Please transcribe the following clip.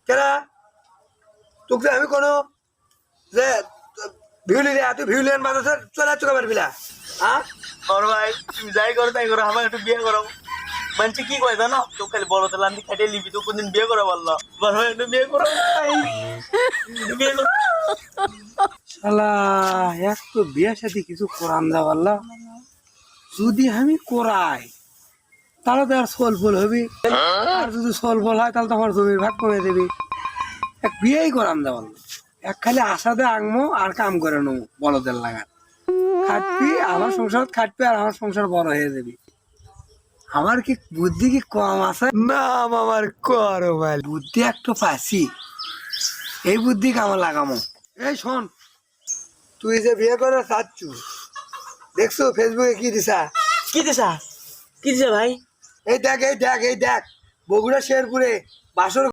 কেনা তোকে আমি কোনো যে ভিউলি তুই ভিউলিয়ান বাজাতে চলে চুকা পারবিলা হ্যাঁ বড় ভাই তুমি যাই করো তাই করো আমার একটু বিয়ে করো মানুষ কি কয় জানো তো খালি বড় তেল আনতে খাটিয়ে নিবি তো কোনদিন বিয়ে করা বললো বড় ভাই একটু বিয়ে করো বিয়ে করো শালা এক তো বিয়ের সাথে কিছু করান দা পারলা যদি আমি করাই তাহলে তো আর সোল ফল হবি আর যদি সোল ফল হয় তাহলে তো আমার জমির ভাগ কমে দেবি এক বিয়েই করান দা পারলো এক খালি আশাতে আঁকমো আর কাম করে নেবো বড়দের লাগান খাটবি আমার সংসার খাটবি আর আমার সংসার বড় হয়ে যাবি আমার কি বুদ্ধি কি কম আছে না আমার করো ভাই বুদ্ধি একটু পাচ্ছি এই বুদ্ধি কামে লাগামো এই শোন তুই যে বিয়ে করে চাচ্ছু দেখছো ফেসবুকে কি দিছা কি দিছা কি দিছা ভাই এই দেখ বগুড়া শেরপুরে বাসর